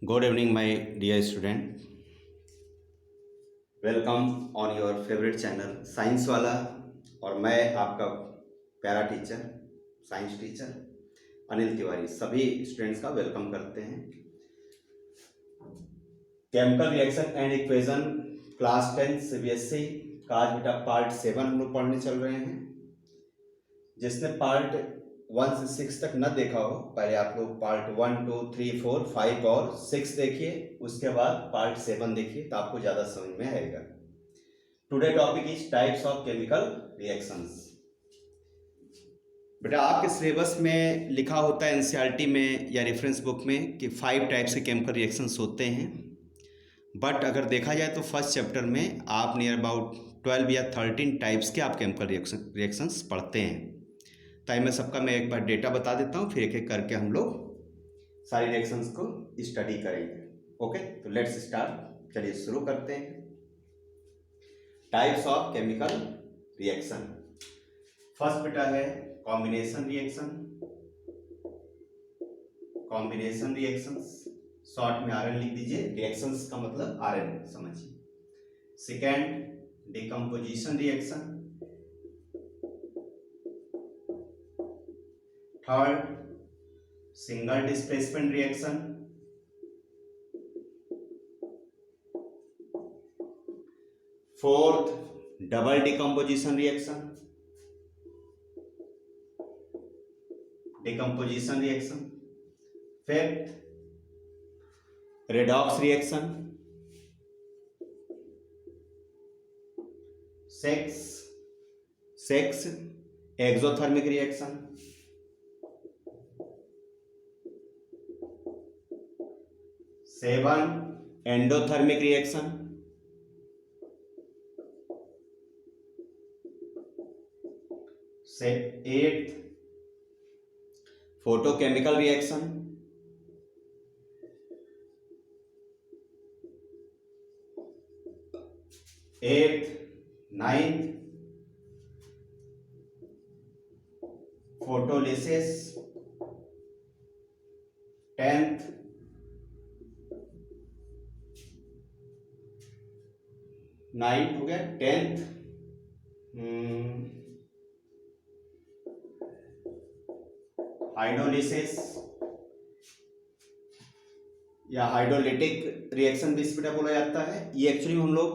Good evening, my dear student. Welcome on your favourite channel science वाला। और मैं आपका प्यारा teacher, science teacher Anil Tiwari सभी स्टूडेंट्स का वेलकम करते हैं। Chemical reaction and equation class 10 CBSE का आज बेटा पार्ट 7 हम लोग पढ़ने चल रहे हैं। जिसने पार्ट 1 से 6 तक न देखा हो, पहले आप लोग पार्ट 1, 2, 3, 4, 5 और 6 देखिए, उसके बाद पार्ट 7 देखिए तो आपको ज़्यादा समझ में आएगा। Today topic is types of chemical reactions. बेटा आपके सिलेबस में लिखा होता है एनसीईआरटी में या रेफरेंस बुक में कि 5 टाइप्स के केमिकल रिएक्शंस होते हैं, बट अगर देखा जाए तो फर्स्ट चैप्टर में आप नियर अबाउट 12 या 13 टाइप्स के आप केमिकल रिएक्शंस पढ़ते हैं। ताकि मैं सबका मैं एक बार डेटा बता देता हूँ, फिर एक एक करके हम लोग सारी रिएक्शंस को स्टडी करेंगे। ओके, तो लेट्स स्टार्ट, चलिए शुरू करते हैं। Types of chemical reaction. First बेटा है combination reaction. Combination reactions, short में आरएन लिख दीजिए, रिएक्शंस का मतलब आरएन समझिए। Second decomposition reaction. Third single displacement reaction. Fourth double decomposition reaction. Decomposition reaction. Fifth redox reaction. Six exothermic reaction. Seven endothermic reaction. Eight photochemical reaction. Ninth photolysis. 10th हो गया। 10th hydrolysis या hydrolytic reaction भी इस बेटा बोला जाता है। ये एक्चुअली हम लोग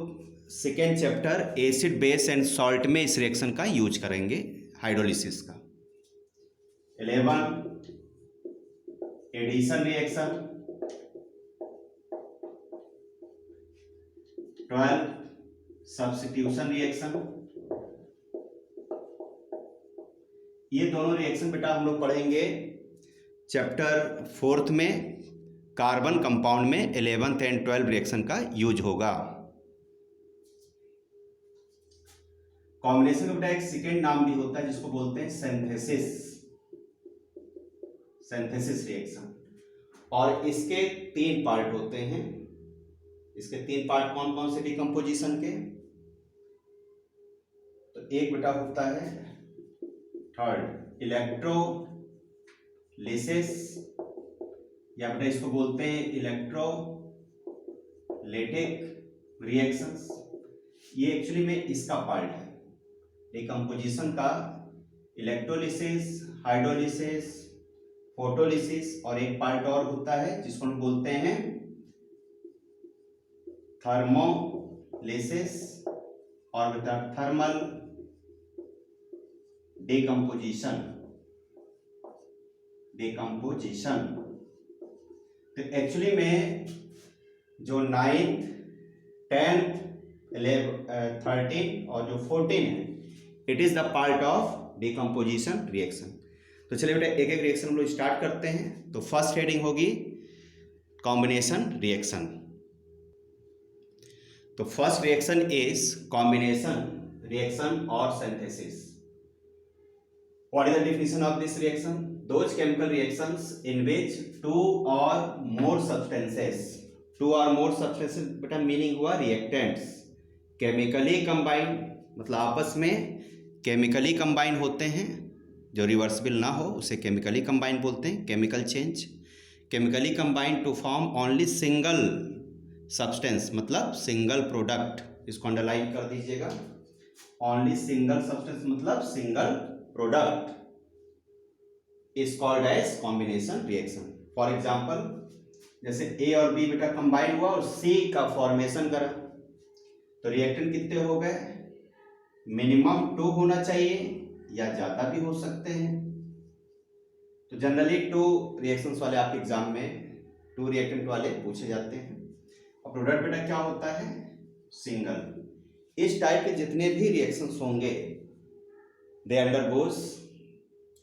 second chapter acid base and salt में इस रिएक्शन का यूज करेंगे, हाइड्रोलिसिस का। 11 एडिशन रिएक्शन। 12 substitution reaction. ये दोनों रिएक्शन बेटा हम लोग पढ़ेंगे चैप्टर 4 में। कार्बन कंपाउंड में 11th एंड 12th रिएक्शन का यूज होगा। कॉम्बिनेशन का बेटा एक सेकेंड नाम भी होता है जिसको बोलते हैं सिंथेसिस रिएक्शन। और इसके 3 पार्ट होते हैं। इसके 3 पार्ट कौन कौन से डिकम्पोजिशन के? तो एक बेटा होता है थर्ड इलेक्ट्रोलिसिस, या बेटा इसको बोलते हैं इलेक्ट्रोलिटिक रिएक्शंस। ये एक्चुअली में इसका पार्ट है डिकम्पोजिशन का। इलेक्ट्रोलिसिस, हाइड्रोलिसिस, फोटोलिसिस, और एक पार्ट और होता है जिसको हम बोलते हैं थर्मोलिसिस और बेटा थर्मल डिकम्पोजिशन। तो एक्चुअली में जो 9th 10th 11 13 और जो 14 है, it is the part of decomposition reaction. तो चलिए बेटा एक एक रिएक्शन हम लोग स्टार्ट करते हैं। तो फर्स्ट हेडिंग होगी कॉम्बिनेशन रिएक्शन। तो first reaction is combination reaction और synthesis. What is the definition of this reaction? Those chemical reactions in which two or more substances बेटा मीनिंग हुआ reactants केमिकली कंबाइंड, मतलब आपस में केमिकली कंबाइन होते हैं। जो रिवर्सिबल ना हो उसे केमिकली कंबाइन बोलते हैं, chemical change. Chemically combined to form only single substance, मतलब सिंगल प्रोडक्ट, इसको अंडरलाइन कर दीजिएगा। ओनली सिंगल सब्सटेंस मतलब single product is called as combination reaction. For example, जैसे ए और बी बेटा कंबाइन हुआ और सी का फॉर्मेशन करा, तो रिएक्टेंट कितने हो गए? मिनिमम 2 होना चाहिए या ज़्यादा भी हो सकते हैं। तो जनरली 2 रिएक्शंस वाले आपके एग्जाम में 2 रिएक्टेंट वाले पूछे जाते हैं। और प्रोडक्ट बेटा क्या होता है? सिंगल। इस टाइप के जितने भी रिएक्शंस होंगे they undergoes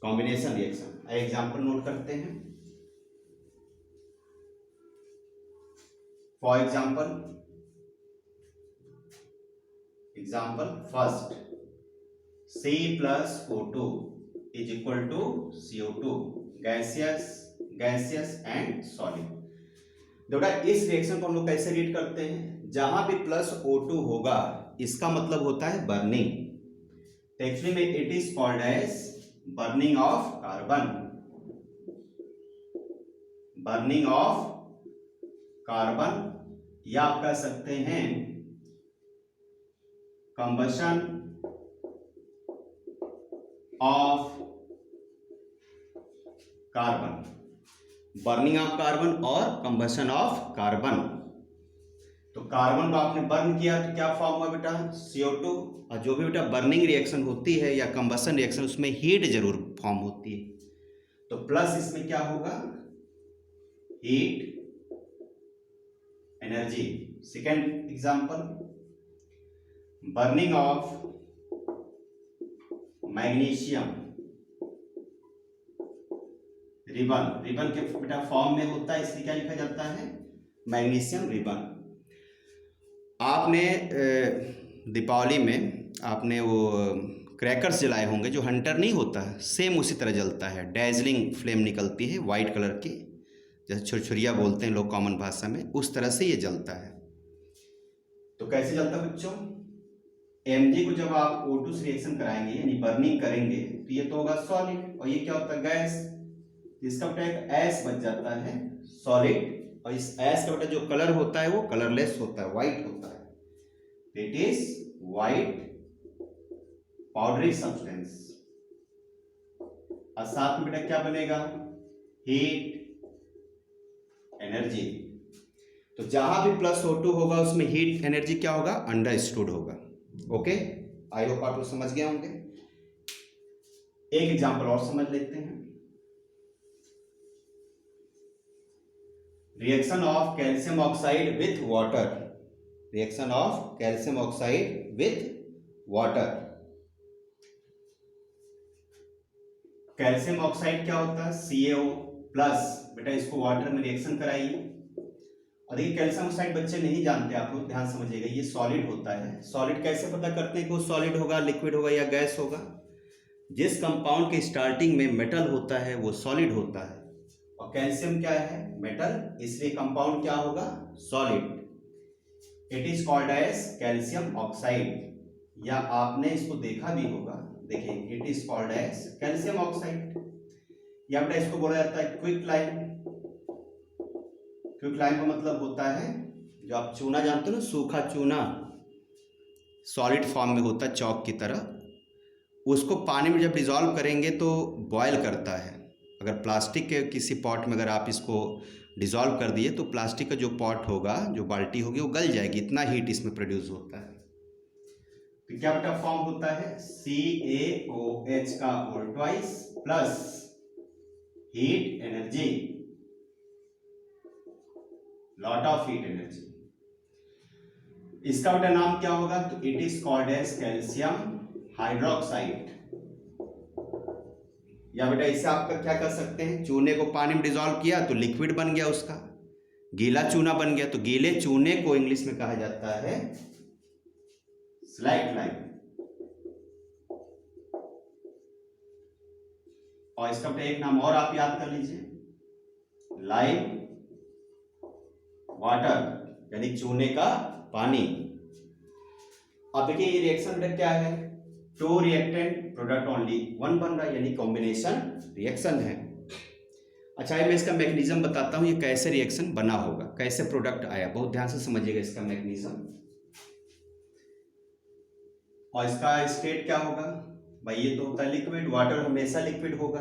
combination reaction. Example note करते हैं। For example first, C+O2 is equal to CO2, gaseous and solid. बेटा इस रिएक्शन को हम लोग कैसे रीड करते हैं? जहां भी +O2 होगा इसका मतलब होता है बर्निंग। तो एक्चुअली में it is called as burning of carbon, burning of carbon, या आप कह सकते हैं combustion of carbon, burning of carbon और कंबशन ऑफ कार्बन। तो कार्बन को आपने बर्न किया तो क्या फॉर्म हुआ बेटा? CO2। और जो भी बेटा बर्निंग रिएक्शन होती है या कंबशन रिएक्शन उसमें हीट जरूर फॉर्म होती है, तो प्लस इसमें क्या होगा? Heat energy. Second example, burning of magnesium, ribbon के बेटा फॉर्म में होता है, इसलिए क्या लिखा जाता है? Magnesium ribbon. आपने दीपावली में आपने वो क्रैकर्स जलाए होंगे, जो हंटर नहीं होता है, सेम उसी तरह जलता है, डैजलिंग फ्लेम निकलती है वाइट कलर की, जैसे छुरछुरिया बोलते हैं लोग कॉमन भाषा में, उस तरह से ये जलता है। तो कैसे जलता है बच्चों? Mg को जब आप O2 से रिएक्शन कराएंगे यानी बर्निंग करेंगे तो ये तो होगा सॉलिड, और ये क्या होता है? गैस। इसका बेटा एक एस बच जाता है सॉलिड, और इस एस का बेटा जो कलर होता है वो कलरलेस होता है, व्हाइट होता है। It is white powdery substance. और साथ में बेटा क्या बनेगा? Heat energy. तो जहां भी +O2 होगा उसमें हीट एनर्जी क्या होगा? अंडरस्टूड होगा। ओके, आई होप आप लोग समझ गए होंगे। एक एग्जांपल और समझ लेते हैं। Reaction of calcium oxide with water, reaction of calcium oxide with water. Calcium oxide क्या होता है? CaO plus. बेटा इसको वाटर में रिएक्शन कराइए, और देखिए कैल्शियम ऑक्साइड बच्चे नहीं जानते, आप लोग ध्यान समझिएगा, ये सॉलिड होता है। सॉलिड कैसे पता करते हैं कि वो सॉलिड होगा, लिक्विड होगा या गैस होगा? जिस कंपाउंड के स्टार्टिंग में मेटल होता है वो सॉलिड होता है, और कैल्शियम क्या है? मेटल, इसलिए कंपाउंड क्या होगा? Solid. It is called as calcium oxide, या आपने इसको देखा भी होगा, देखिए it is called as calcium oxide. या बेटा इसको बोला जाता है क्विक लाइम। क्विक लाइम का मतलब होता है, जो आप चूना जानते हो ना, सूखा चूना सॉलिड फॉर्म में होता है चौक की तरह, उसको पानी में जब डिजॉल्व करेंगे तो बॉयल करता है। अगर प्लास्टिक के किसी पॉट में अगर आप इसको डिजॉल्व कर दिए तो प्लास्टिक का जो पॉट होगा, जो बाल्टी होगी, वो गल जाएगी, इतना हीट इसमें प्रोड्यूस होता है। तो क्या बेटा फॉर्म होता है? CaOH का whole twice plus heat energy, lot of heat energy. इसका बेटा नाम क्या होगा? तो it is called as calcium hydroxide. या बेटा इसे आपका क्या कर सकते हैं? चूने को पानी में डिजॉल्व किया तो लिक्विड बन गया, उसका गीला चूना बन गया, तो गीले चूने को इंग्लिश में कहा जाता है स्लैक लाइम। और इसका बेटा एक नाम और आप याद कर लीजिए, लाइम वाटर, यानी चूने का पानी। अब देखिए ये रिएक्शन बेटा क्या है? 2 रिएक्टेंट प्रोडक्ट ओनली 1 बन रहा है, यानी कॉम्बिनेशन रिएक्शन है। अच्छा है, मैं इसका मैकेनिज्म बताता हूँ, ये कैसे रिएक्शन बना होगा, कैसे प्रोडक्ट आया, बहुत ध्यान से समझिएगा इसका मैकेनिज्म। और इसका स्टेट क्या होगा भाई, ये तो होता है लिक्विड, वाटर हमेशा लिक्विड होगा।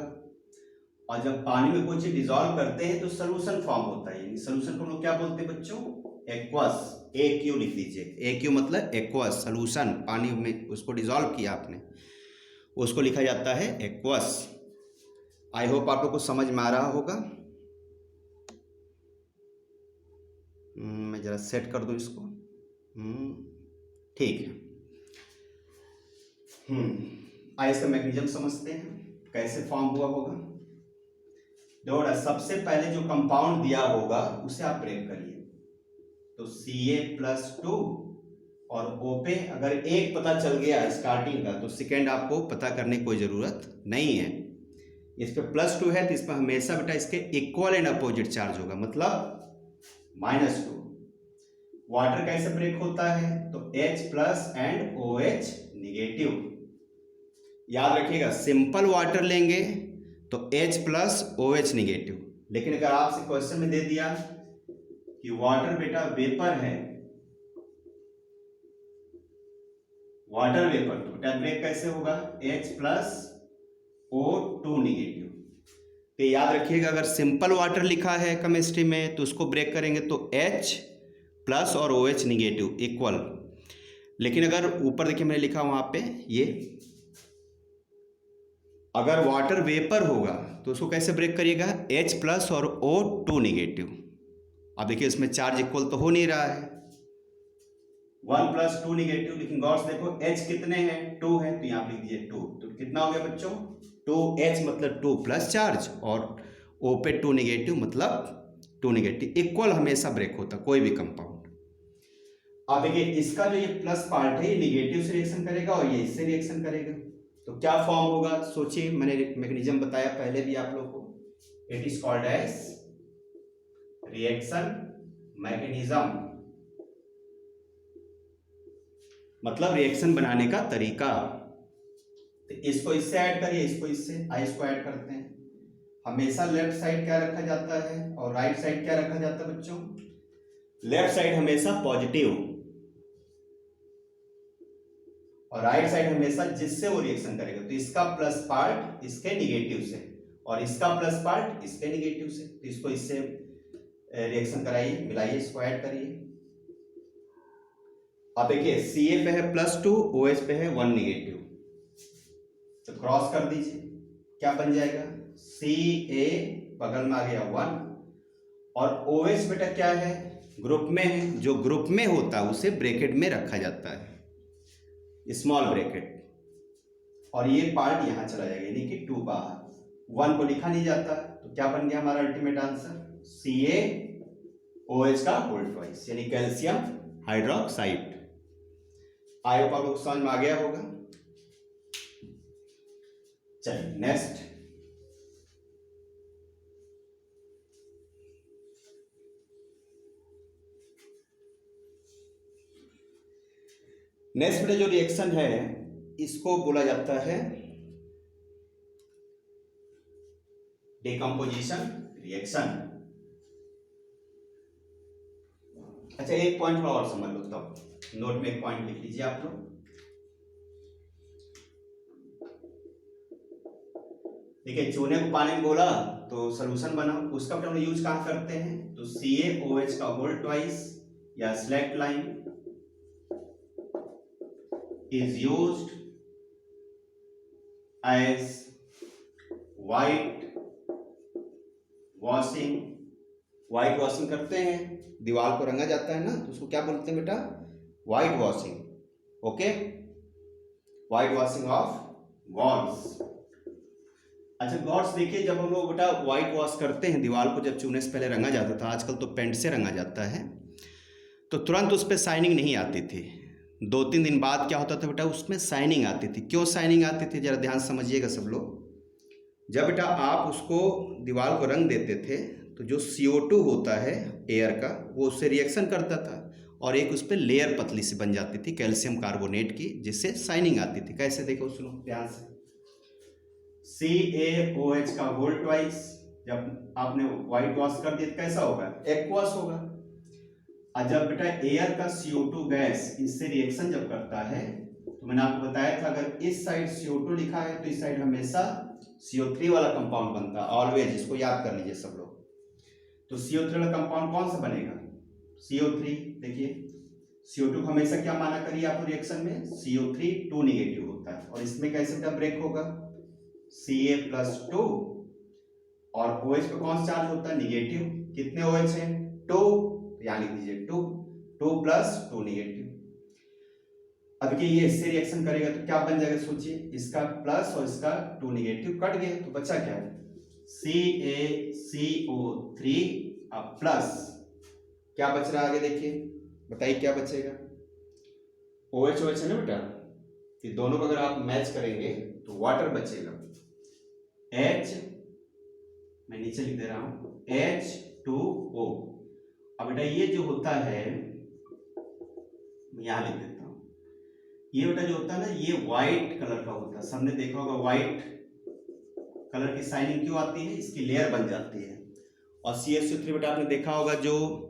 और जब पानी में कोई चीज डिजोल्व करते हैं तो सोल्यूशन फॉर्म होता है। सोल्यूशन को हम लोग क्या बोलते हैं बच्चों, एक्वस। AQ लिख लीजिए, AQ मतलब एक्वस, सोल्यूशन, पानी में उसको डिजोल्व किया आपने, उसको लिखा जाता है एक्वस। आई होप आप लोग को समझ में आ रहा होगा। मैं जरा सेट कर दूं इसको। ठीक है। आइए इसका मैकेनिज्म समझते हैं, कैसे फॉर्म हुआ होगा। देखो, सबसे पहले जो कंपाउंड दिया होगा उसे आप ब्रेक करिए, तो Ca+2 और O पे अगर एक पता चल गया स्टार्टिंग का, तो सेकेंड आपको पता करने की कोई जरूरत नहीं है। इस पे +2 है तो इस पर हमेशा बेटा इसके इक्वल एंड अपोजिट चार्ज होगा, मतलब -2। वाटर कैसे ब्रेक होता है, तो H+ एंड OH निगेटिव। याद रखिएगा, सिंपल वाटर लेंगे तो H+ OH निगेटिव। लेकिन अगर आपसे क्वेश्चन में दे दिया कि वाटर बेटा वेपर है, वाटर वेपर, तो बेटा ब्रेक कैसे होगा, H+O2 निगेटिव। तो याद रखिएगा, अगर सिंपल वाटर लिखा है केमिस्ट्री में तो उसको ब्रेक करेंगे तो H+ और OH निगेटिव इक्वल। लेकिन अगर ऊपर देखिए मैंने लिखा वहां पे, ये अगर वाटर वेपर होगा तो उसको कैसे ब्रेक करिएगा, H+ और O2 निगेटिव। अब देखिए इसमें चार्ज इक्वल तो हो नहीं रहा है, 1+2 निगेटिव, लेकिन गौर से देखो H कितने हैं, 2 है, तो यहाँ लिख दीजिए 2। तो कितना हो गया बच्चों, 2H मतलब 2+ चार्ज, और O पे 2 निगेटिव मतलब 2 निगेटिव। इक्वल हमेशा ब्रेक होता कोई भी कंपाउंड। अब देखिए इसका जो ये प्लस पार्ट है ये निगेटिव से रिएक्शन करेगा और ये इससे रिएक्शन करेगा, तो क्या फॉर्म होगा सोचिए। मैंने मैकेनिज्म बताया पहले भी आप लोगों को, it is called as reaction mechanism, मतलब रिएक्शन बनाने का तरीका। तो इसको इससे ऐड करिए, इसको इससे, आई इसको ऐड करते हैं। हमेशा लेफ्ट साइड क्या रखा जाता है और राइट साइड क्या रखा जाता है बच्चों, लेफ्ट साइड हमेशा पॉजिटिव और राइट साइड हमेशा जिससे वो रिएक्शन करेगा। तो इसका प्लस पार्ट इसके निगेटिव से और इसका प्लस पार्ट इसके निगेटिव से, तो इसको इससे रिएक्शन कराइए, मिलाइए, इसको ऐड करिए। अब देखिए Ca पे है +2, OH पे है 1 निगेटिव, तो क्रॉस कर दीजिए, क्या बन जाएगा, Ca बगल में आ गया 1 और OH बेटा क्या है, ग्रुप में है, जो ग्रुप में होता है उसे ब्रैकेट में रखा जाता है, स्मॉल ब्रैकेट, और ये पार्ट यहां चला जाएगा, यानी कि 2 बाहर, 1 को लिखा नहीं जाता, तो क्या बन गया हमारा अल्टीमेट आंसर, CaOH का होल ट्वाइस, यानी कैल्शियम हाइड्रोक्साइड। आई होप आप लोग समझ में आ गया होगा। चलिए नेक्स्ट, नेक्स्ट जो रिएक्शन है इसको बोला जाता है डिकम्पोजिशन रिएक्शन। अच्छा एक पॉइंट थोड़ा और समझ लो, तब नोट में एक पॉइंट लिख लीजिए आप लोग। देखिए चूने को पानी में घोला तो सोल्यूशन बना, उसका हम यूज कहाँ करते हैं, तो CaOH का होल ट्वाइस या select line is used as white washing। White washing करते हैं, दीवार को रंगा जाता है ना, तो उसको क्या बोलते हैं बेटा, white washing. Okay, white washing of walls. अच्छा गॉड्स देखिए, जब हम लोग बेटा व्हाइट वॉश करते हैं दीवार को, जब चूने से पहले रंगा जाता था, आजकल तो पेंट से रंगा जाता है, तो तुरंत उस पर शाइनिंग नहीं आती थी। 2-3 दिन बाद क्या होता था बेटा, उसमें शाइनिंग आती थी। क्यों शाइनिंग आती थी, जरा ध्यान समझिएगा सब लोग। जब बेटा आप उसको दीवार को रंग देते थे तो जो CO2 होता है एयर का, वो उससे रिएक्शन करता था और एक उस पर लेयर पतली सी बन जाती थी कैल्शियम कार्बोनेट की, जिससे शाइनिंग आती थी। कैसे देखो सुनो ध्यान से, CaOH का होल ट्वाइस जब आपने व्हाइट वॉश कर दिया तो कैसा होगा, एक्वस होगा। और जब बेटा एयर का CO2 गैस इससे रिएक्शन जब करता है, तो मैंने आपको बताया था अगर इस साइड CO2 लिखा है तो इस साइड हमेशा CO3 वाला कंपाउंड बनता है, ऑलवेज, इसको याद कर लीजिए सब लोग। तो CO3 वाला कंपाउंड कौन सा बनेगा, CO3। देखिए CO2 को हमेशा क्या माना करिए आप रिएक्शन में, CO3 2 निगेटिव होता है, और इसमें कैसे बेटा ब्रेक होगा, Ca+2, और OH पे कौन सा चार्ज होता है, निगेटिव। कितने OH हैं, 2, यहाँ लिख दीजिए 2, 2 + 2 निगेटिव। अब कि ये इससे रिएक्शन करेगा तो क्या बन जाएगा, सोचिए, इसका प्लस और इसका 2 निगेटिव कट गया, तो बचा क्या है, CaCO3 प्लस, क्या बच रहा है आगे देखिए, बताइए क्या बचेगा, OH OH है ना बेटा, ये दोनों को अगर आप मैच करेंगे तो वाटर बचेगा, H, मैं नीचे लिख दे रहा हूं, H2O। अब बेटा ये जो होता है, यहां लिख देता हूं, ये बेटा जो होता है ना, ये व्हाइट कलर का होता है, सबने देखा होगा व्हाइट कलर की शाइनिंग क्यों आती है, इसकी लेयर बन जाती है। और CaCO3 बेटा आपने देखा होगा जो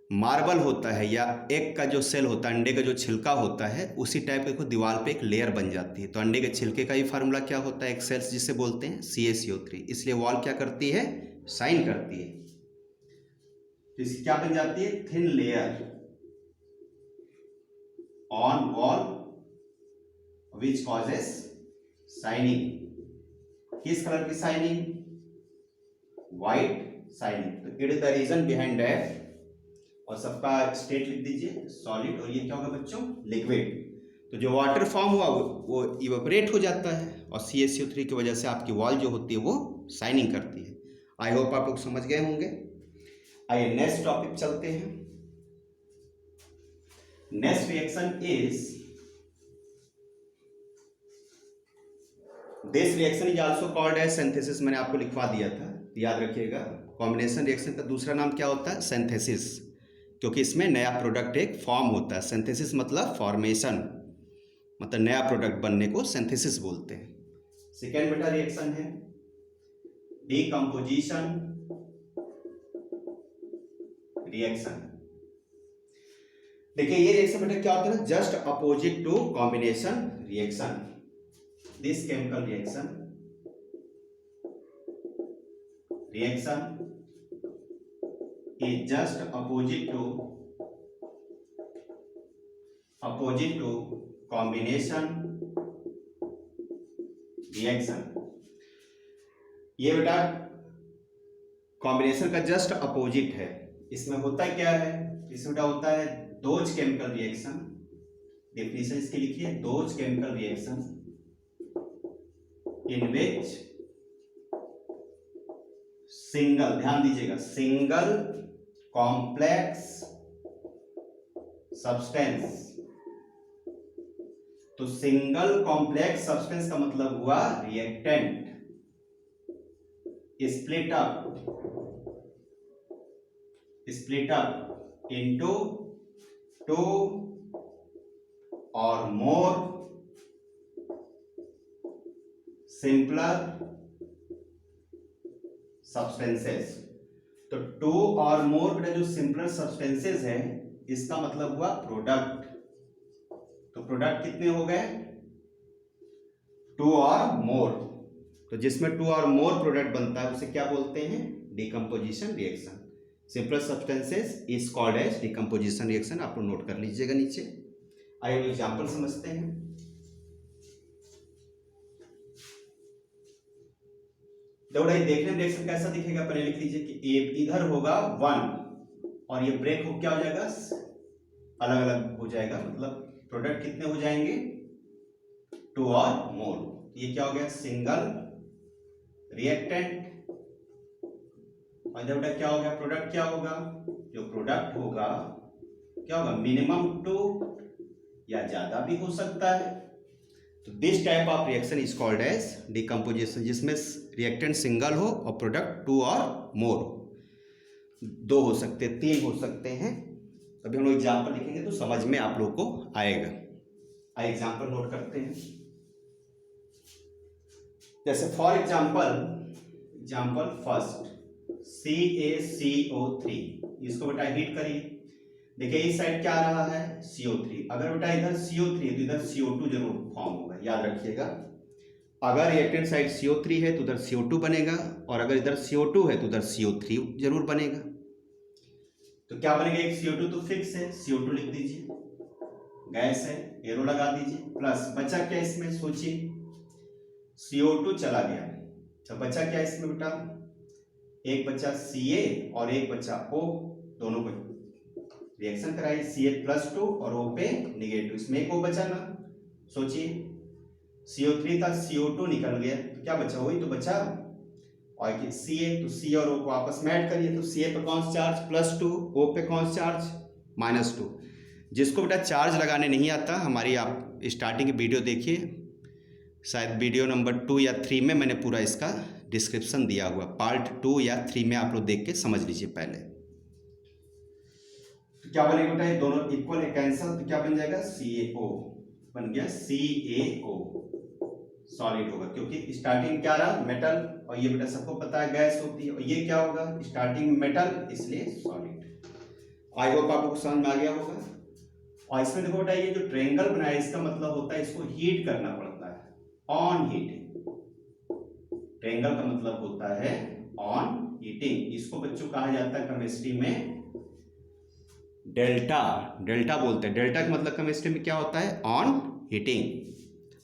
मार्बल होता है या एग का जो सेल होता है, अंडे का जो छिलका होता है, उसी टाइप का दीवार पे एक लेयर बन जाती है। तो अंडे के छिलके का ही फार्मूला क्या होता है, एक सेल्स जिसे बोलते हैं CaCO3, इसलिए वॉल क्या करती है, शाइन करती है। तो इसकी क्या बन जाती है, thin layer on wall which causes shining. किस कलर की शाइनिंग, व्हाइट शाइनिंग। तो it is the reason behind that, और सबका स्टेट लिख दीजिए, सॉलिड, और ये क्या होगा बच्चों, लिक्विड। तो जो वाटर फॉर्म हुआ वो इवेपोरेट हो जाता है, और CaCO3 की वजह से आपकी वॉल जो होती है वो शाइनिंग करती है। आई होप आप लोग समझ गए होंगे। आइए नेक्स्ट टॉपिक चलते हैं। Next reaction is, this reaction is also called as synthesis, मैंने आपको लिखवा दिया था, याद रखिएगा। कॉम्बिनेशन रिएक्शन का दूसरा नाम क्या होता है, सिंथेसिस, क्योंकि इसमें नया प्रोडक्ट एक फॉर्म होता है। सिंथेसिस मतलब फॉर्मेशन, मतलब नया प्रोडक्ट बनने को सिंथेसिस बोलते हैं। सेकेंड बेटा रिएक्शन है डीकंपोजिशन रिएक्शन। देखिए ये रिएक्शन बेटा क्या होता है ना, just opposite to combination reaction. This chemical reaction is just opposite to combination reaction। ये बेटा कॉम्बिनेशन का जस्ट अपोजिट है। इसमें होता क्या है, इसमें बेटा होता है दोज केमिकल रिएक्शन। डेफिनेशन इसकी लिखिए, those chemical reaction in which single, ध्यान दीजिएगा, सिंगल कॉम्प्लेक्स सब्सटेंस। तो सिंगल कॉम्प्लेक्स सब्सटेंस का मतलब हुआ रिएक्टेंट स्प्लिट अप इनटू 2 और मोर सिंपलर सब्सटेंसेस। तो 2 और मोर बेटा जो सिंपलर सब्सटेंसेस है, इसका मतलब हुआ प्रोडक्ट। तो प्रोडक्ट कितने हो गए, 2 और मोर। तो जिसमें 2 और मोर प्रोडक्ट बनता है उसे क्या बोलते हैं, decomposition reaction. Simpler substances is called as decomposition reaction. आप लोग नोट कर लीजिएगा नीचे। आइए एग्जाम्पल समझते हैं। देखने में रिएक्शन कैसा दिखेगा, पहले लिख लीजिए कि इधर होगा 1 और ये ब्रेक हो क्या हो जाएगा, अलग अलग हो जाएगा, मतलब प्रोडक्ट कितने हो जाएंगे, 2 और मोर। ये क्या हो गया, सिंगल रिएक्टेंट। और इधर बेटा क्या हो गया, प्रोडक्ट क्या होगा, जो प्रोडक्ट होगा क्या होगा, मिनिमम 2 या ज्यादा भी हो सकता है। तो this type of reaction is called as decomposition, जिसमें रिएक्टेंट सिंगल हो और प्रोडक्ट 2 और मोर हो। 2 हो सकते हैं, 3 हो सकते हैं। अभी हम लोग एग्जाम्पल लिखेंगे तो समझ में आप लोग को आएगा। आइए एग्जाम्पल नोट करते हैं। जैसे for example example first CaCO3, इसको बेटा हीट करिए। देखिए इस साइड क्या आ रहा है CO3, अगर बेटा इधर CO3 है तो इधर CO2 जरूर फॉर्म होगा, याद रखिएगा। अगर रिएक्टेंट साइड CO3 है तो उधर CO2 बनेगा, और अगर इधर CO2 है तो उधर CO3 जरूर बनेगा। तो क्या बनेगा, एक CO2 तो फिक्स है, CO2 लिख दीजिए, गैस है, एरो लगा दीजिए, प्लस बचा क्या इसमें सोचिए, CO2 चला गया, तो बचा क्या इसमें बेटा, एक बचा Ca और एक बचा O, दोनों को रिएक्शन कराइए, Ca+2 और O पे निगेटिव, इसमें एक O बचा ना, सोचिए CO3 था, CO2 निकल गया, तो क्या बचा, वही तो बचा, और Ca, तो C और O को आपस में ऐड करिए, तो Ca पे कौन सा चार्ज +2, O पे कौन सा चार्ज -2। जिसको बेटा चार्ज लगाने नहीं आता, हमारी आप स्टार्टिंग की वीडियो देखिए, शायद वीडियो नंबर 2 या 3 में मैंने पूरा इसका डिस्क्रिप्शन दिया हुआ, पार्ट 2 या 3 में आप लोग देख के समझ लीजिए पहले। तो क्या बनेगा बेटा, ये दोनों इक्वल है, कैंसल, तो क्या बन जाएगा CaO, बन गया CaO, सॉलिड होगा, क्योंकि स्टार्टिंग क्या रहा मेटल, और ये बेटा सबको पता है गैस होती है, और ये क्या होगा स्टार्टिंग मेटल, इसलिए सॉलिड। आई होप आपको समझ में आ गया होगा। और इसमें देखो बेटा ये जो ट्रायंगल बनाया इसका मतलब होता है इसको हीट करना पड़ता है, ऑन हीटिंग, ट्रायंगल का मतलब होता है ऑन हीटिंग, इसको बच्चों कहा जाता है केमिस्ट्री में डेल्टा, डेल्टा बोलते हैं, डेल्टा का मतलब केमिस्ट्री में क्या होता है, ऑन हीटिंग।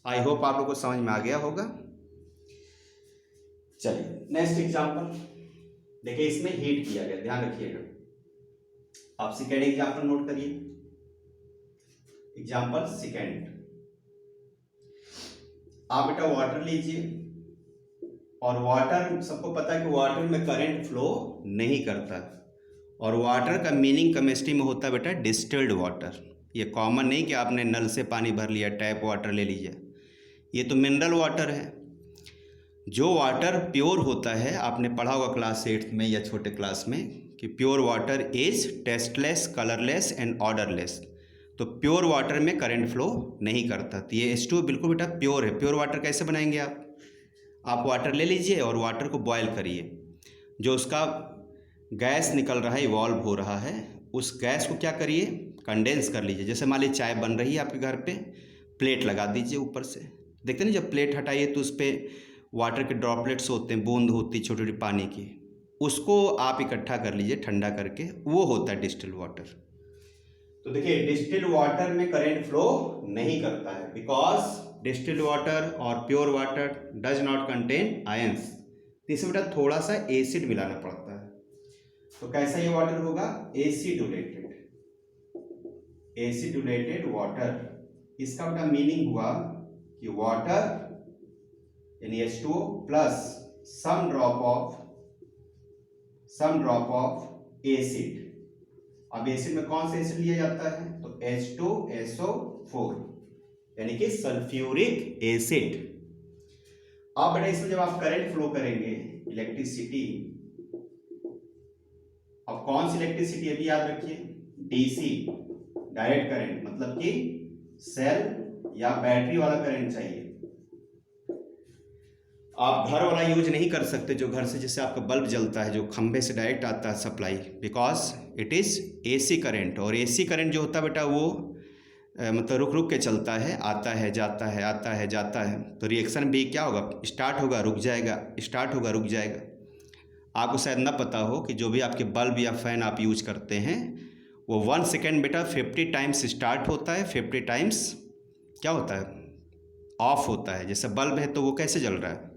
आई होप आप लोगों को समझ में आ गया होगा। चलिए नेक्स्ट एग्जांपल देखिए, इसमें हीट किया गया, ध्यान रखिएगा, आप सेकेंड एग्जांपल नोट करिए। एग्जांपल सेकेंड, आप बेटा वाटर लीजिए, और वाटर सबको पता है कि वाटर में करंट फ्लो नहीं करता, और वाटर का मीनिंग केमिस्ट्री में होता है बेटा डिस्टिल्ड वाटर। ये कॉमन नहीं कि आपने नल से पानी भर लिया, टैप वाटर ले लीजिए, ये तो मिनरल वाटर है। जो वाटर प्योर होता है, आपने पढ़ा होगा क्लास 8 में या छोटे क्लास में कि pure water is tasteless, colourless and odourless. तो प्योर वाटर में करंट फ्लो नहीं करता, तो ये H2 बिल्कुल बेटा प्योर है। प्योर वाटर कैसे बनाएंगे आप वाटर ले लीजिए और वाटर को बॉयल करिए, जो उसका गैस निकल रहा है, इवॉल्व हो रहा है, उस गैस को क्या करिए कंडेंस कर लीजिए। जैसे मान लीजिए चाय बन रही है आपके घर पे, प्लेट लगा दीजिए ऊपर से, देखते हैं जब प्लेट हटाइए तो उस पर वाटर के ड्रॉपलेट्स होते हैं, बूंद होती छोटी छोटी पानी की, उसको आप इकट्ठा कर लीजिए ठंडा करके, वो होता है डिस्टिल्ड वाटर। तो देखिए डिस्टिल्ड वाटर में करंट फ्लो नहीं करता है, बिकॉज डिस्टिल्ड वाटर और pure water does not contain ions, इसमें बेटा थोड़ा सा एसिड मिलाना पड़ता है। तो कैसा ये वाटर होगा, एसिडुलेटेड, एसिडुलेटेड वाटर। इसका बेटा मीनिंग हुआ कि वाटर यानी H2O plus some drop of acid. अब एसिड में कौन सा एसिड लिया जाता है, तो H2SO4 यानी कि सल्फ्यूरिक एसिड। अब बेटा इसमें जब आप करंट फ्लो करेंगे, इलेक्ट्रिसिटी, अब कौन सी इलेक्ट्रिसिटी अभी याद रखिए, DC डायरेक्ट करंट, मतलब कि सेल या बैटरी वाला करंट चाहिए। आप घर वाला यूज नहीं कर सकते, जो घर से जैसे आपका बल्ब जलता है, जो खंभे से डायरेक्ट आता है supply, because it is AC current. और AC करंट जो होता है बेटा वो मतलब रुक रुक के चलता है, आता है जाता है, आता है जाता है, तो रिएक्शन भी क्या होगा, स्टार्ट होगा रुक जाएगा, स्टार्ट होगा रुक जाएगा। आपको शायद ना पता हो कि जो भी आपके बल्ब या फैन आप यूज करते हैं, वो 1 सेकेंड बेटा 50 टाइम्स स्टार्ट होता है, 50 टाइम्स क्या होता है, ऑफ होता है। जैसे बल्ब है तो वो कैसे जल रहा है,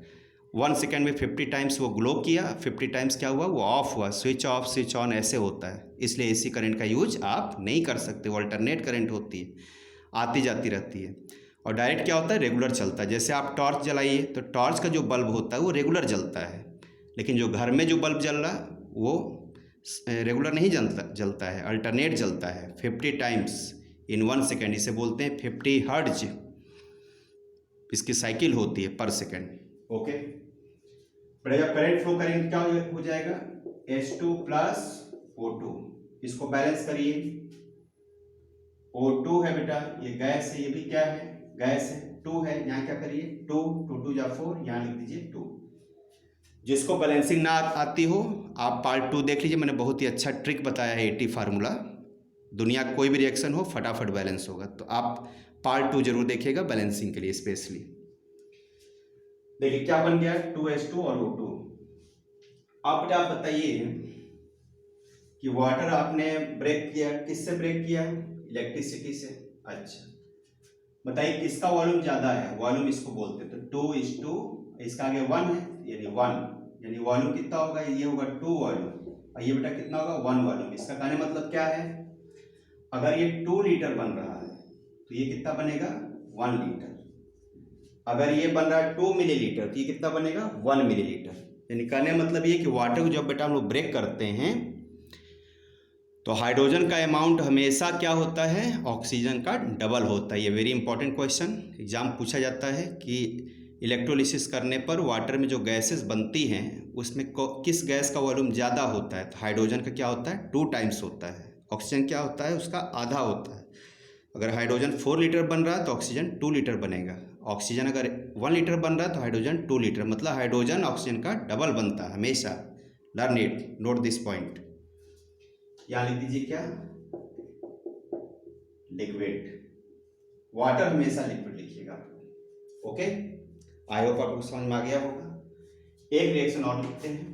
1 सेकेंड में 50 टाइम्स वो ग्लो किया, 50 टाइम्स क्या हुआ, वो ऑफ हुआ, स्विच ऑफ स्विच ऑन ऐसे होता है। इसलिए AC करंट का यूज आप नहीं कर सकते, वो अल्टरनेट करंट होती है, आती जाती रहती है। और डायरेक्ट क्या होता है, रेगुलर चलता है। जैसे आप टॉर्च जलाइए तो टॉर्च का जो बल्ब होता है वो रेगुलर जलता है, लेकिन जो घर में जो बल्ब जल रहा है वो रेगुलर नहीं जलता है, अल्टरनेट जलता है 50 टाइम्स इन 1 सेकेंड। इसे बोलते हैं 50 हर्ट्ज, इसकी साइकिल होती है पर सेकेंड। ओके, बड़े जब करंट फ्लो करेंगे क्या हो जाएगा, H2 प्लस O2, इसको बैलेंस करिए। O2 है बेटा, ये गैस है, ये भी क्या है, गैस है। 2 है, यहाँ क्या करिए, 2 2 2 या 4, यहाँ लिख दीजिए 2। जिसको बैलेंसिंग ना आती हो आप पार्ट 2 देख लीजिए, मैंने बहुत ही अच्छा ट्रिक बताया है 80 फार्मूला। दुनिया का कोई भी रिएक्शन हो फटाफट बैलेंस होगा, तो आप पार्ट 2 जरूर देखिएगा बैलेंसिंग के लिए स्पेशली। देखिए क्या बन गया 2H2 और O2। अब बेटा आप बताइए कि वाटर आपने ब्रेक किया, किससे ब्रेक किया? इलेक्ट्रिसिटी से। अच्छा बताइए किसका वॉल्यूम ज्यादा है? वॉल्यूम इसको बोलते हैं, तो 2:, इसका आगे 1 है यानी 1, यानी वॉल्यूम कितना होगा? ये होगा 2 वॉल्यूम और ये बेटा कितना होगा? 1 वॉल्यूम। इसका कहने मतलब क्या है, अगर ये 2 लीटर बन रहा है तो ये कितना बनेगा? 1 लीटर। अगर ये बन रहा है 2 मिलीलीटर तो ये कितना बनेगा? 1 मिलीलीटर। यानी कहने मतलब ये कि वाटर को जब बेटा हम लोग ब्रेक करते हैं तो हाइड्रोजन का अमाउंट हमेशा क्या होता है? ऑक्सीजन का डबल होता है। ये वेरी इंपॉर्टेंट क्वेश्चन एग्जाम पूछा जाता है कि इलेक्ट्रोलिसिस करने पर वाटर में जो गैसेस बनती हैं उसमें किस गैस का वॉल्यूम ज़्यादा होता है? तो हाइड्रोजन का क्या होता है? 2 टाइम्स होता है। ऑक्सीजन क्या होता है? उसका आधा होता है। अगर हाइड्रोजन 4 लीटर बन रहा है तो ऑक्सीजन 2 लीटर बनेगा। ऑक्सीजन अगर 1 लीटर बन रहा है तो हाइड्रोजन 2 लीटर, मतलब हाइड्रोजन ऑक्सीजन का डबल बनता है हमेशा। Learn it, note this point. यहाँ लिख दीजिए क्या? लिक्विड। वाटर हमेशा लिक्विड लिखिएगा। ओके, आई होप आपको समझ में आ गया होगा। एक रिएक्शन और लिखते हैं,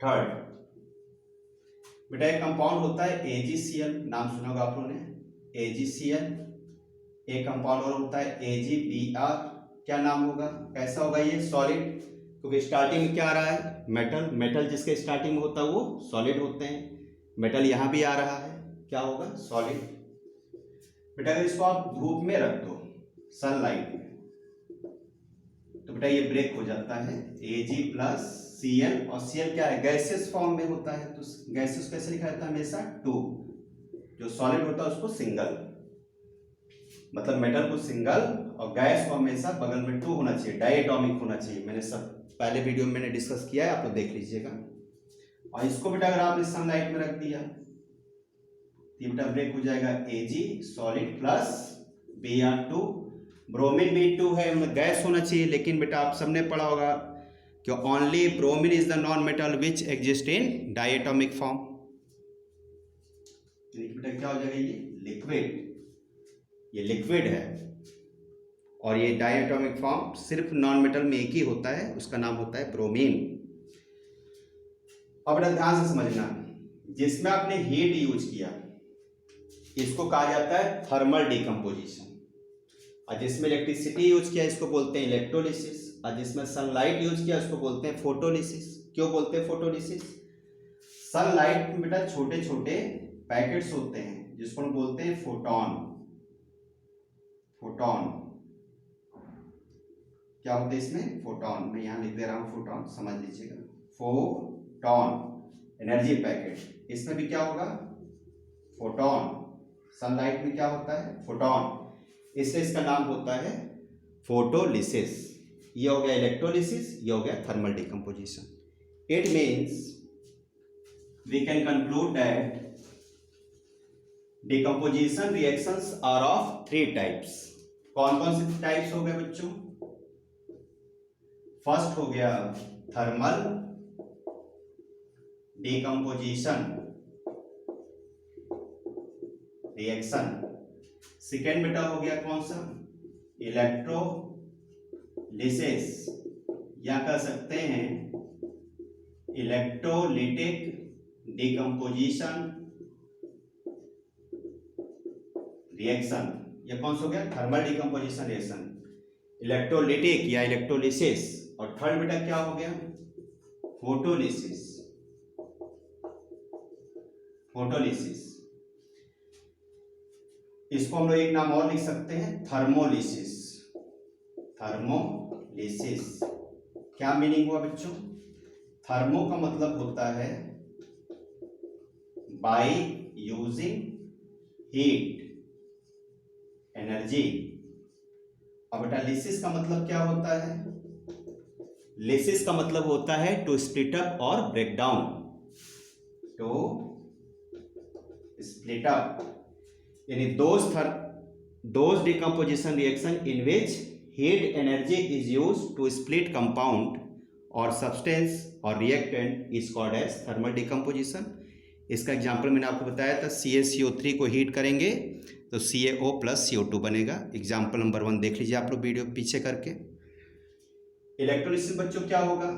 थर्ड। बेटा एक कंपाउंड होता है AgCl, नाम सुना होगा आप लोगों ने, AgCl। एक कंपाउंड और होता है AgBr, क्या नाम होगा? कैसा होगा ये? सॉलिड, क्योंकि स्टार्टिंग में क्या आ रहा है? मेटल। मेटल जिसके स्टार्टिंग में होता है वो सॉलिड होते हैं। मेटल यहाँ भी आ रहा है, क्या होगा? सॉलिड। बेटा अगर इसको आप धूप में रख दो, सनलाइट में, तो बेटा ये ब्रेक हो जाता है Ag+Cl, और Cl क्या है? गैसेस फॉर्म में होता है, तो गैसेस कैसे लिखा जाता है? हमेशा 2। जो सॉलिड होता है उसको सिंगल, मतलब मेटल को सिंगल और गैस को हमेशा बगल में 2 होना चाहिए, डायटोमिक होना चाहिए। मैंने सब पहले वीडियो में मैंने डिस्कस किया है, आप लोग देख लीजिएगा। और इसको बेटा अगर आपने सनलाइट में रख दिया तो बेटा ब्रेक हो जाएगा Ag solid plus Br2। Bromine भी 2 है, मतलब गैस होना चाहिए, लेकिन बेटा आप सबने पढ़ा होगा कि only bromine is the non metal which exist in diatomic form. बेटा क्या हो जाएगा? ये लिक्विड, ये लिक्विड है और ये डायटोमिक फॉर्म सिर्फ नॉन मेटल में एक ही होता है, उसका नाम होता है ब्रोमीन। अब बेटा ध्यान से समझना, जिसमें आपने हीट यूज किया इसको कहा जाता है थर्मल डिकम्पोजिशन, और जिसमें इलेक्ट्रिसिटी यूज किया इसको बोलते हैं इलेक्ट्रोलिसिस, और जिसमें सनलाइट यूज किया उसको बोलते हैं फोटोलिसिस। क्यों बोलते हैं फोटोलिसिस? सनलाइट में बेटा छोटे छोटे पैकेट्स होते हैं जिसको हम बोलते हैं फोटोन। फोटोन क्या होते हैं इसमें? फोटोन। मैं यहां लिख दे रहा हूं फोटोन, समझ लीजिएगा। फोटोन एनर्जी पैकेट, इसमें भी क्या होगा? फोटोन। सनलाइट में क्या होता है? फोटोन, इससे इसका नाम होता है फोटोलिसिस। ये हो गया इलेक्ट्रोलिसिस, ये हो गया thermal decomposition. It means we can conclude that decomposition reactions are of 3 types. कौन कौन से टाइप्स हो गए बच्चों? फर्स्ट हो गया थर्मल डिकम्पोजिशन रिएक्शन। सेकेंड बेटा हो गया कौन सा? इलेक्ट्रोलिसिस, या कह सकते हैं इलेक्ट्रोलिटिक डिकम्पोजिशन रिएक्शन। ये कौन सा हो गया? थर्मल डिकम्पोजिशन रिएक्शन, इलेक्ट्रोलिटिक या इलेक्ट्रोलिसिस। और थर्ड बेटा क्या हो गया? फोटोलिसिस। फोटोलिसिस, इसको हम लोग एक नाम और लिख सकते हैं, थर्मोलिसिस। थर्मोलिसिस क्या मीनिंग हुआ बच्चों? थर्मो का मतलब होता है बाय यूजिंग हीट एनर्जी, और बेटा लिसिस का मतलब क्या होता है? लिसिस का मतलब होता है टू स्प्लिट अप और break down. To split up यानी those decomposition reaction in which heat energy is use to split compound और सब्सटेंस और reactant is called as thermal decomposition. इसका एग्जाम्पल मैंने आपको बताया था, CaCO3 को हीट करेंगे तो CaO प्लस CO2 बनेगा। एग्जाम्पल नंबर 1 देख लीजिए आप लोग वीडियो पीछे करके। इलेक्ट्रोलिसिस बच्चों क्या होगा?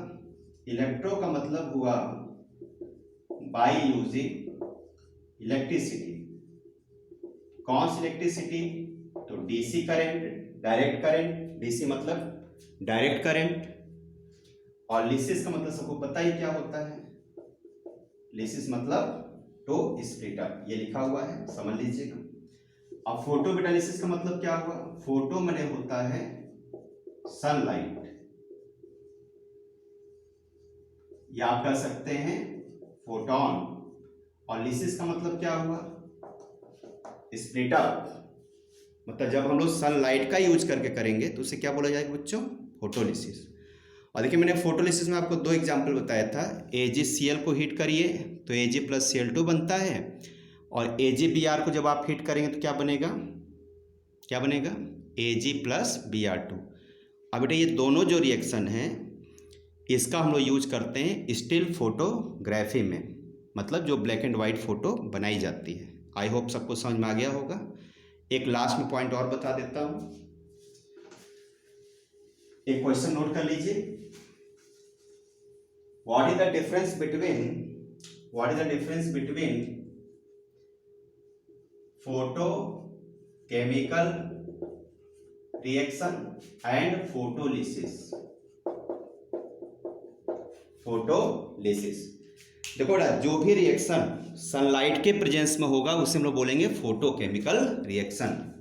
इलेक्ट्रो का मतलब हुआ बाय यूजिंग इलेक्ट्रिसिटी। कौन सी इलेक्ट्रिसिटी? तो DC current, direct current. DC मतलब डायरेक्ट करंट। और लिसिस का मतलब सबको पता ही क्या होता है। लिसिस मतलब टू स्प्लिट अप, ये लिखा हुआ है, समझ लीजिएगा। अब फोटो कैटालिसिस का मतलब क्या हुआ? फोटो माने होता है सनलाइट, या आप कह सकते हैं फोटोन। और लिसिस का मतलब क्या हुआ? Split up. मतलब जब हम लोग सनलाइट का यूज करके करेंगे तो उसे क्या बोला जाएगा बच्चों? फोटोलिसिस। और देखिए मैंने फोटोलिसिस में आपको 2 एग्जाम्पल बताया था। AgCl को हीट करिए तो Ag प्लस Cl2 बनता है, और AgBr को जब आप हीट करेंगे तो क्या बनेगा? क्या बनेगा? Ag plus Br2। अब बेटा ये दोनों जो रिएक्शन है इसका हम लोग यूज करते हैं स्टिल फोटोग्राफी में, मतलब जो ब्लैक एंड वाइट फोटो बनाई जाती है। आई होप सबको समझ में आ गया होगा। एक लास्ट में पॉइंट और बता देता हूं, एक क्वेश्चन नोट कर लीजिए। What is the difference between photo chemical reaction and photolysis? Photolysis देखो बेटा, जो भी रिएक्शन सनलाइट के प्रेजेंस में होगा उसे हम लोग बोलेंगे फोटोकेमिकल रिएक्शन।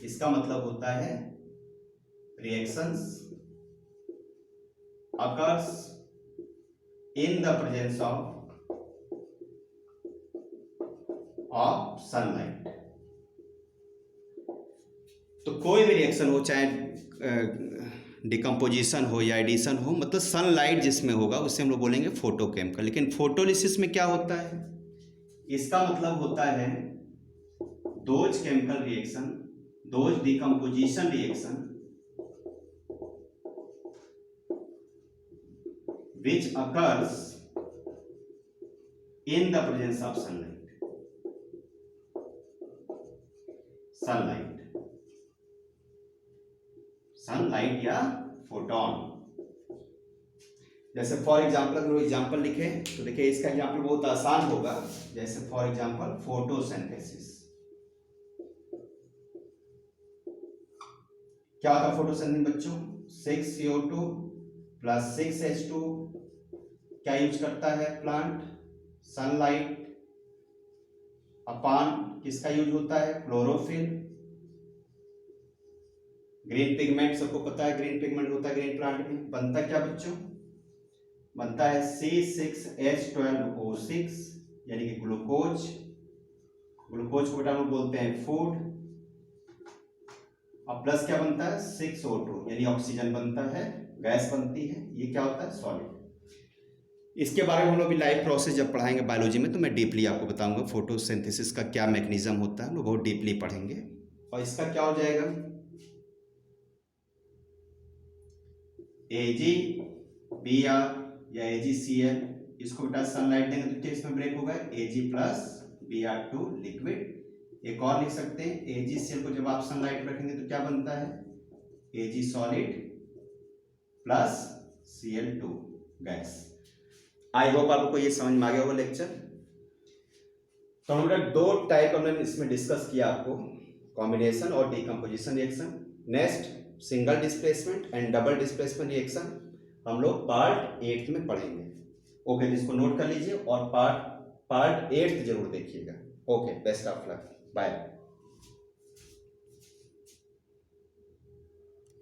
इसका मतलब होता है reactions occurs in the presence of sunlight. तो कोई भी रिएक्शन हो, चाहे डिकम्पोजिशन हो या एडिशन हो, मतलब सनलाइट जिसमें होगा उसे हम लोग बोलेंगे फोटोकेमिकल। लेकिन फोटोलिसिस में क्या होता है? इसका मतलब होता है those chemical reaction, those decomposition reaction which occurs in the presence of sunlight या फोटोन। जैसे फॉर एग्जांपल अगर एग्जांपल लिखे तो देखिए इसका एग्जांपल बहुत आसान होगा। जैसे फॉर एग्जांपल फोटोसिंथेसिस। क्या होता है फोटोसिंथेसिस बच्चों? 6CO2 प्लस 6H2 क्या यूज करता है प्लांट? सनलाइट अपान किसका यूज होता है? क्लोरोफिल। ग्रीन पिगमेंट सबको पता है, ग्रीन पिगमेंट होता है ग्रीन प्लांट में। बनता क्या बच्चों? बनता है C6H12O6 यानी कि ग्लूकोज। ग्लूकोज को बेटा हम बोलते हैं फूड। और प्लस क्या बनता है? 6O2 यानी ऑक्सीजन बनता है, गैस बनती है। ये क्या होता है? सॉलिड। इसके बारे में हम लोग भी लाइव प्रोसेस जब पढ़ाएंगे बायोलॉजी में तो मैं डीपली आपको बताऊंगा फोटोसिंथेसिस का क्या मैकेनिज्म होता है, हम लोग बहुत डीपली पढ़ेंगे। और इसका क्या हो जाएगा? AgBr या AgCl, इसको बेटा सनलाइट देंगे तो इसमें ब्रेक होगा Ag प्लस Br2 लिक्विड। एक और लिख सकते हैं AgCl को जब आप सनलाइट रखेंगे तो क्या बनता है? Ag solid plus Cl2 gas. I hope आपको ये समझ में आ गया होगा लेक्चर। तो हमने 2 टाइप हमने इसमें डिस्कस किया आपको, कॉम्बिनेशन और decomposition reaction. Next single displacement and double displacement reaction हम लोग पार्ट 8 में पढ़ेंगे। ओके, इसको नोट कर लीजिए और पार्ट 8 जरूर देखिएगा। Okay, best of luck, bye.